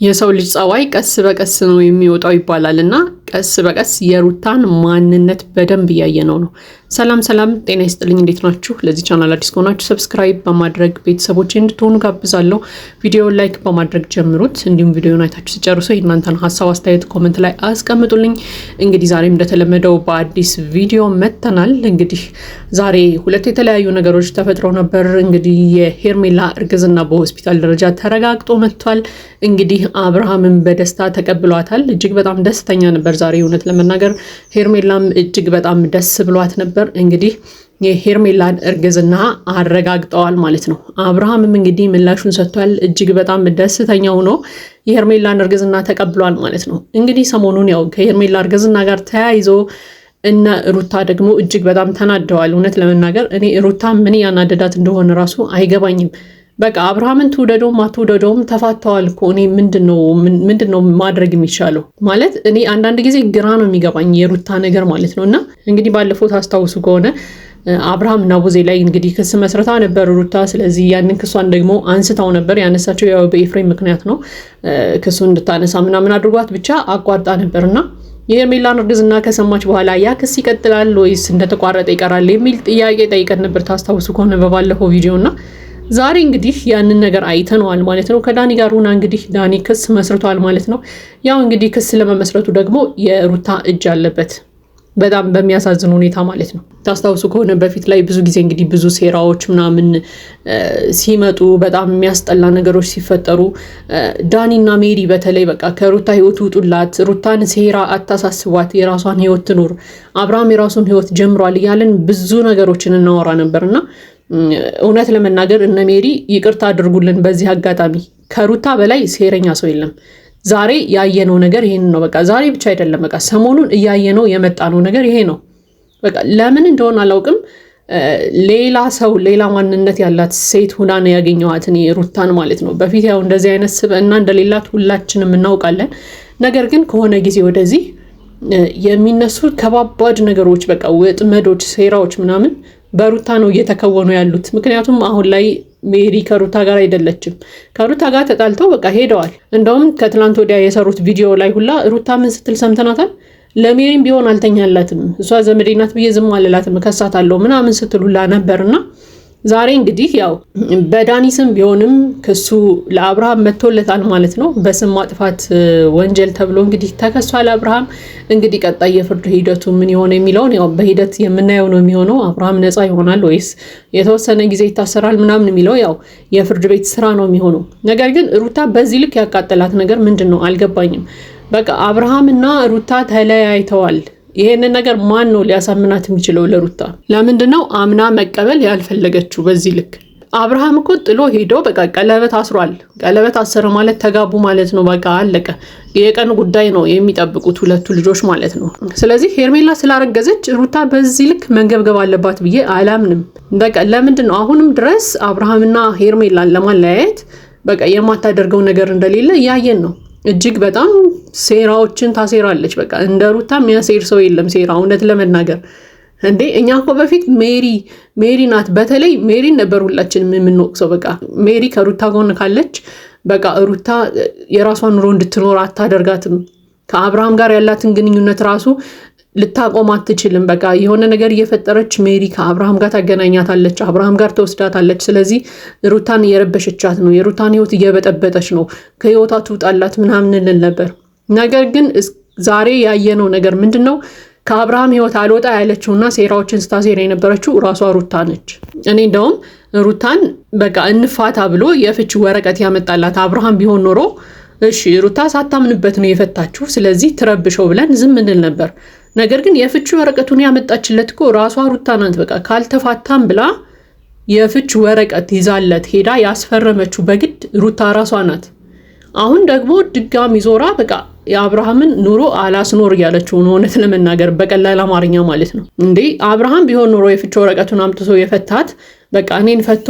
የሰው ልጅ ጸባይ ቀስ በቀስ ነው የሚወጣው ይባላልና ቀስ በቀስ የሩታን ማንነት በደንብ እያየነው ነው። ሰላም ጤና ይስጥልኝ፣ እንዴት ናችሁ? ለዚህ ቻናል አዲስ ከሆናችሁ ሰብስክራይብ በማድረግ ቤተሰቦች እንድትሆኑ ጋብዛለሁ። ቪዲዮውን ላይክ በማድረግ ጀምሩት። እንዲሁም ቪዲዮውን አይታችሁ ሲጨርሱ የእናንተን ሀሳብ አስተያየት ኮሜንት ላይ አስቀምጡልኝ። እንግዲህ ዛሬም እንደተለመደው በአዲስ ቪዲዮ መጥተናል። እንግዲህ ዛሬ ሁለት የተለያዩ ነገሮች ተፈጥረው ነበር። እንግዲህ የሄርሜላ እርግዝና በሆስፒታል ደረጃ ተረጋግጦ መጥቷል። እንግዲህ አብርሃምን በደስታ ተቀብሏታል። እጅግ በጣም ደስተኛ ነበር ዛሬ። እውነት ለመናገር ሄርሜላም እጅግ በጣም ደስ ብሏት ነበር። እንግዲህ የሄርሜላን እርግዝና አረጋግጠዋል ማለት ነው። አብርሃምም እንግዲህ ምላሹን ሰጥቷል። እጅግ በጣም ደስተኛ ሆኖ የሄርሜላን እርግዝና ተቀብሏል ማለት ነው። እንግዲህ ሰሞኑን ያው ከሄርሜላ እርግዝና ጋር ተያይዞ እና ሩታ ደግሞ እጅግ በጣም ተናደዋል። እውነት ለመናገር እኔ ሩታ ምን ያናደዳት እንደሆነ ራሱ አይገባኝም። በቃ አብርሃምን ትውደደውም አትውደደውም ተፋተዋል እኮ። እኔ ምንድነው ማድረግ የሚቻለው? ማለት እኔ አንዳንድ ጊዜ ግራ ነው የሚገባኝ የሩታ ነገር ማለት ነው። እና እንግዲህ ባለፈው ታስታውሱ ከሆነ አብርሃም እና ቡዜ ላይ እንግዲህ ክስ መስረታ ነበር ሩታ። ስለዚህ ያንን ክሷን ደግሞ አንስታው ነበር። ያነሳቸው ያው በኤፍሬም ምክንያት ነው። ክሱን እንድታነሳ ምናምን አድርጓት ብቻ አቋርጣ ነበርና የሄርሜላን እርግዝና ከሰማች በኋላ ያ ክስ ይቀጥላል ወይስ እንደተቋረጠ ይቀራል የሚል ጥያቄ ጠይቀን ነበር ታስታውሱ ከሆነ በባለፈው ቪዲዮና ዛሬ እንግዲህ ያንን ነገር አይተነዋል ማለት ነው። ከዳኒ ጋር ሆና እንግዲህ ዳኒ ክስ መስርቷል ማለት ነው። ያው እንግዲህ ክስ ለመመስረቱ ደግሞ የሩታ እጅ አለበት በጣም በሚያሳዝን ሁኔታ ማለት ነው። ታስታውሱ ከሆነ በፊት ላይ ብዙ ጊዜ እንግዲህ ብዙ ሴራዎች ምናምን ሲመጡ በጣም የሚያስጠላ ነገሮች ሲፈጠሩ ዳኒና ሜሪ በተለይ በቃ ከሩታ ህይወት ውጡላት፣ ሩታን ሴራ አታሳስቧት፣ የራሷን ህይወት ትኑር፣ አብርሃም የራሱን ህይወት ጀምሯል እያለን ብዙ ነገሮችን እናወራ ነበርና እውነት ለመናገር እነ ሜሪ ይቅርታ አድርጉልን በዚህ አጋጣሚ፣ ከሩታ በላይ ሴረኛ ሰው የለም። ዛሬ ያየነው ነገር ይሄን ነው። በቃ ዛሬ ብቻ አይደለም፣ በቃ ሰሞኑን እያየነው የመጣነው ነገር ይሄ ነው። በቃ ለምን እንደሆነ አላውቅም። ሌላ ሰው ሌላ ማንነት ያላት ሴት ሁና ነው ያገኘኋት እኔ ሩታን ማለት ነው። በፊት ያው እንደዚህ አይነት ስብዕና እንደሌላት ሁላችንም እናውቃለን። ነገር ግን ከሆነ ጊዜ ወደዚህ የሚነሱ ከባባድ ነገሮች በቃ ወጥመዶች፣ ሴራዎች ምናምን በሩታ ነው እየተከወኑ ያሉት። ምክንያቱም አሁን ላይ ሜሪ ከሩታ ጋር አይደለችም። ከሩታ ጋር ተጣልተው በቃ ሄደዋል። እንደውም ከትላንት ወዲያ የሰሩት ቪዲዮ ላይ ሁላ ሩታ ምን ስትል ሰምተናታል? ለሜሪም ቢሆን አልተኛላትም፣ እሷ ዘመዴ ናት ብዬ ዝም አልላትም፣ እከሳታለሁ ምናምን ስትል ሁላ ነበርና ዛሬ እንግዲህ ያው በዳኒ ስም ቢሆንም ክሱ ለአብርሃም መጥቶለታል ማለት ነው። በስም ማጥፋት ወንጀል ተብሎ እንግዲህ ተከሷል አብርሃም። እንግዲህ ቀጣይ የፍርድ ሂደቱ ምን ይሆን የሚለውን ያው በሂደት የምናየው ነው የሚሆነው። አብርሃም ነፃ ይሆናል ወይስ የተወሰነ ጊዜ ይታሰራል ምናምን የሚለው ያው የፍርድ ቤት ስራ ነው የሚሆነው። ነገር ግን ሩታ በዚህ ልክ ያቃጠላት ነገር ምንድን ነው አልገባኝም። በቃ አብርሃም እና ሩታ ተለያይተዋል። ይሄንን ነገር ማን ነው ሊያሳምናት የሚችለው? ለሩታ ለምንድነው አምና መቀበል ያልፈለገችው? በዚህ ልክ አብርሃም እኮ ጥሎ ሄዶ በቃ ቀለበት አስሯል። ቀለበት አሰረ ማለት ተጋቡ ማለት ነው። በቃ አለቀ። የቀን ጉዳይ ነው የሚጠብቁት ሁለቱ ልጆች ማለት ነው። ስለዚህ ሄርሜላ ስላረገዘች ሩታ በዚህ ልክ መንገብገብ አለባት ብዬ አላምንም። በቃ ለምንድነው አሁንም ድረስ አብርሃምና ሄርሜላን ለማለያየት በቃ የማታደርገው ነገር እንደሌለ እያየን ነው። እጅግ በጣም ሴራዎችን ታሴራለች። በቃ እንደ ሩታ የሚያሴር ሰው የለም ሴራ። እውነት ለመናገር እንዴ እኛ እኮ በፊት ሜሪ ናት፣ በተለይ ሜሪን ነበር ሁላችንም የምንወቅሰው። በቃ ሜሪ ከሩታ ጎን ካለች በቃ ሩታ የራሷን ኑሮ እንድትኖር አታደርጋትም። ከአብርሃም ጋር ያላትን ግንኙነት ራሱ ልታቆም አትችልም። በቃ የሆነ ነገር እየፈጠረች ሜሪ ከአብርሃም ጋር ታገናኛታለች፣ አብርሃም ጋር ተወስዳታለች። ስለዚህ ሩታን እየረበሸቻት ነው፣ የሩታን ህይወት እየበጠበጠች ነው፣ ከህይወቷ ትውጣላት ምናምን እንል ነበር። ነገር ግን ዛሬ ያየነው ነገር ምንድን ነው? ከአብርሃም ህይወት አልወጣ ያለችውና ሴራዎችን ስታሴራ የነበረችው ራሷ ሩታ ነች። እኔ እንደውም ሩታን በቃ እንፋታ ብሎ የፍች ወረቀት ያመጣላት አብርሃም ቢሆን ኖሮ እሺ ሩታ ሳታምንበት ነው የፈታችሁ፣ ስለዚህ ትረብሸው ብለን ዝም እንል ነበር። ነገር ግን የፍች ወረቀቱን ያመጣችለት እኮ ራሷ ሩታ ናት። በቃ ካልተፋታም ብላ የፍች ወረቀት ይዛለት ሄዳ ያስፈረመችው በግድ ሩታ ራሷ ናት። አሁን ደግሞ ድጋሚ ዞራ በቃ የአብርሃምን ኑሮ አላስኖር እያለችው ነው። እውነት ለመናገር በቀላል አማርኛ ማለት ነው። እንዴ አብርሃም ቢሆን ኑሮ የፍች ወረቀቱን አምጥቶ የፈታት በቃ እኔን ፈቶ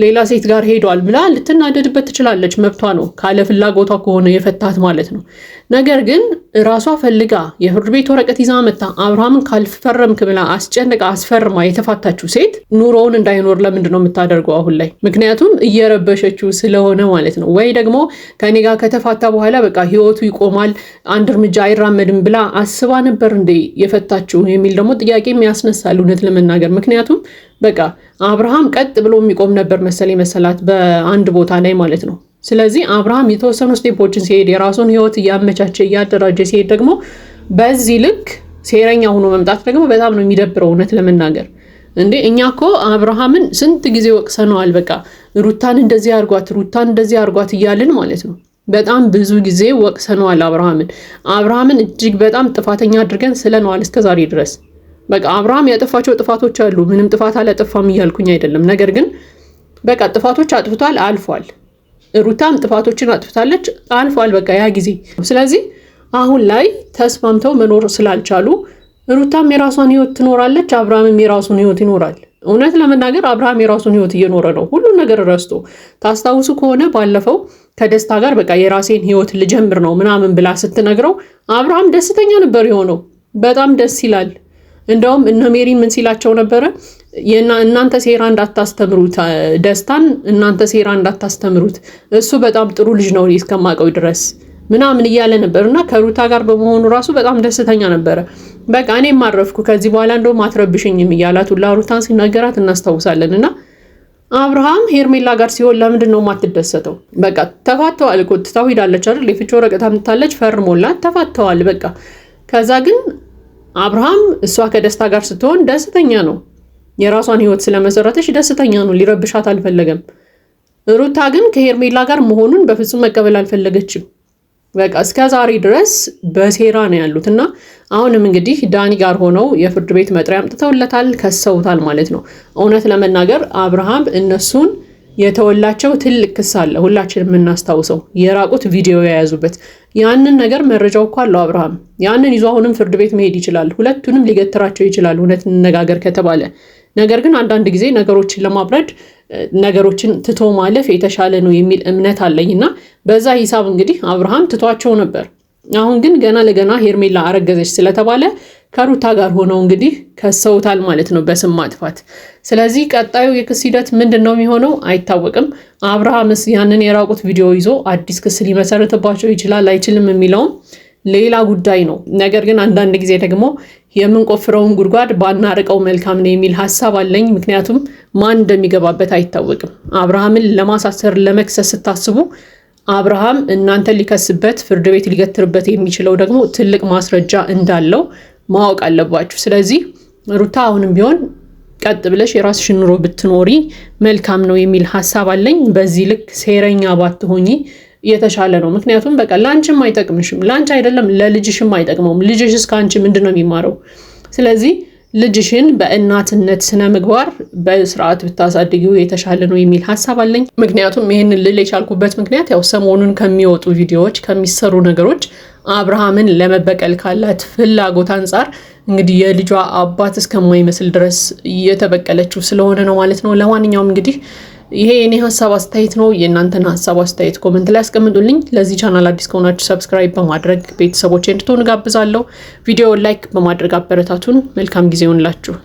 ሌላ ሴት ጋር ሄዷል ብላ ልትናደድበት ትችላለች። መብቷ ነው፣ ካለ ፍላጎቷ ከሆነ የፈታት ማለት ነው። ነገር ግን ራሷ ፈልጋ የፍርድ ቤት ወረቀት ይዛ መጣ አብርሃምን ካልፈረምክ ብላ አስጨንቃ አስፈርማ የተፋታችው ሴት ኑሮውን እንዳይኖር ለምንድን ነው የምታደርገው አሁን ላይ? ምክንያቱም እየረበሸችው ስለሆነ ማለት ነው። ወይ ደግሞ ከኔ ጋር ከተፋታ በኋላ በቃ ህይወቱ ይቆማል፣ አንድ እርምጃ አይራመድም ብላ አስባ ነበር እንዴ የፈታችው የሚል ደግሞ ጥያቄ ያስነሳል እውነት ለመናገር። ምክንያቱም በቃ አብርሃም ቀጥ ብሎ የሚቆም ነበር መሰላት በአንድ ቦታ ላይ ማለት ነው። ስለዚህ አብርሃም የተወሰኑ ስቴፖችን ሲሄድ የራሱን ህይወት እያመቻቸ እያደራጀ ሲሄድ ደግሞ በዚህ ልክ ሴረኛ ሆኖ መምጣት ደግሞ በጣም ነው የሚደብረው እውነት ለመናገር። እንዴ እኛ እኮ አብርሃምን ስንት ጊዜ ወቅሰነዋል። በቃ ሩታን እንደዚህ አርጓት እያልን ማለት ነው በጣም ብዙ ጊዜ ወቅሰነዋል አብርሃምን እጅግ በጣም ጥፋተኛ አድርገን ስለነዋል እስከዛሬ ድረስ። በቃ አብርሃም ያጠፋቸው ጥፋቶች አሉ፣ ምንም ጥፋት አላጠፋም እያልኩኝ አይደለም። ነገር ግን በቃ ጥፋቶች አጥፍቷል፣ አልፏል። ሩታም ጥፋቶችን አጥፍታለች፣ አልፏል በቃ ያ ጊዜ። ስለዚህ አሁን ላይ ተስማምተው መኖር ስላልቻሉ ሩታም የራሷን ህይወት ትኖራለች፣ አብርሃምም የራሱን ህይወት ይኖራል። እውነት ለመናገር አብርሃም የራሱን ህይወት እየኖረ ነው፣ ሁሉን ነገር ረስቶ። ታስታውሱ ከሆነ ባለፈው ከደስታ ጋር በቃ የራሴን ህይወት ልጀምር ነው ምናምን ብላ ስትነግረው አብርሃም ደስተኛ ነበር የሆነው። በጣም ደስ ይላል። እንደውም እነ ሜሪ ምን ሲላቸው ነበረ? እናንተ ሴራ እንዳታስተምሩት፣ ደስታን እናንተ ሴራ እንዳታስተምሩት፣ እሱ በጣም ጥሩ ልጅ ነው እስከማውቀው ድረስ ምናምን እያለ ነበር። እና ከሩታ ጋር በመሆኑ ራሱ በጣም ደስተኛ ነበረ። በቃ እኔም ማረፍኩ ከዚህ በኋላ እንደውም አትረብሽኝም እያላት ሁላ ሩታን ሲናገራት እናስታውሳለን። እና አብርሃም ሄርሜላ ጋር ሲሆን ለምንድን ነው የማትደሰተው? በቃ ተፋተዋል እኮ ትታው ሄዳለች አይደል? የፍቺ ወረቀት አምጥታለች፣ ፈርሞላት ተፋተዋል በቃ። ከዛ ግን አብርሃም እሷ ከደስታ ጋር ስትሆን ደስተኛ ነው፣ የራሷን ህይወት ስለመሰረተች ደስተኛ ነው፣ ሊረብሻት አልፈለገም። ሩታ ግን ከሄርሜላ ጋር መሆኑን በፍጹም መቀበል አልፈለገችም። በቃ እስከ ዛሬ ድረስ በሴራ ነው ያሉት። እና አሁንም እንግዲህ ዳኒ ጋር ሆነው የፍርድ ቤት መጥሪያ አምጥተውለታል፣ ከሰውታል ማለት ነው። እውነት ለመናገር አብርሃም እነሱን የተወላቸው ትልቅ ክስ አለ፣ ሁላችንም የምናስታውሰው የራቁት ቪዲዮ የያዙበት። ያንን ነገር መረጃው እኮ አለው አብርሃም። ያንን ይዞ አሁንም ፍርድ ቤት መሄድ ይችላል፣ ሁለቱንም ሊገትራቸው ይችላል እውነት እንነጋገር ከተባለ። ነገር ግን አንዳንድ ጊዜ ነገሮችን ለማብረድ ነገሮችን ትቶ ማለፍ የተሻለ ነው የሚል እምነት አለኝና በዛ ሂሳብ እንግዲህ አብርሃም ትቷቸው ነበር። አሁን ግን ገና ለገና ሄርሜላ አረገዘች ስለተባለ ከሩታ ጋር ሆነው እንግዲህ ከሰውታል ማለት ነው በስም ማጥፋት። ስለዚህ ቀጣዩ የክስ ሂደት ምንድነው የሚሆነው አይታወቅም። አብርሃምስ ያንን የራቁት ቪዲዮ ይዞ አዲስ ክስ ሊመሰርትባቸው ይችላል አይችልም የሚለውም ሌላ ጉዳይ ነው። ነገር ግን አንዳንድ ጊዜ ደግሞ የምንቆፍረውን ጉድጓድ ባናርቀው መልካም ነው የሚል ሐሳብ አለኝ። ምክንያቱም ማን እንደሚገባበት አይታወቅም። አብርሃምን ለማሳሰር ለመክሰስ ስታስቡ አብርሃም እናንተ ሊከስበት ፍርድ ቤት ሊገትርበት የሚችለው ደግሞ ትልቅ ማስረጃ እንዳለው ማወቅ አለባችሁ። ስለዚህ ሩታ አሁንም ቢሆን ቀጥ ብለሽ የራስሽን ኑሮ ብትኖሪ መልካም ነው የሚል ሐሳብ አለኝ። በዚህ ልክ ሴረኛ ባትሆኚ የተሻለ ነው። ምክንያቱም በቃ ላንቺም አይጠቅምሽም፣ ላንቺ አይደለም ለልጅሽም አይጠቅመውም። ልጅሽስ ካንቺ ምንድነው የሚማረው? ስለዚህ ልጅሽን በእናትነት ስነ ምግባር በስርዓት ብታሳድጊው የተሻለ ነው የሚል ሐሳብ አለኝ። ምክንያቱም ይሄንን ልል የቻልኩበት ምክንያት ያው ሰሞኑን ከሚወጡ ቪዲዮዎች ከሚሰሩ ነገሮች አብርሃምን ለመበቀል ካላት ፍላጎት አንጻር እንግዲህ የልጇ አባት እስከማይመስል ድረስ እየተበቀለችው ስለሆነ ነው ማለት ነው። ለማንኛውም እንግዲህ ይሄ የኔ ሐሳብ አስተያየት ነው። የእናንተን ሐሳብ አስተያየት ኮሜንት ላይ አስቀምጡልኝ። ለዚህ ቻናል አዲስ ከሆናችሁ ሰብስክራይብ በማድረግ ቤተሰቦቼ እንድትሆኑ ጋብዛለሁ። ቪዲዮ ላይክ በማድረግ አበረታቱን። መልካም ጊዜ ይሁንላችሁ።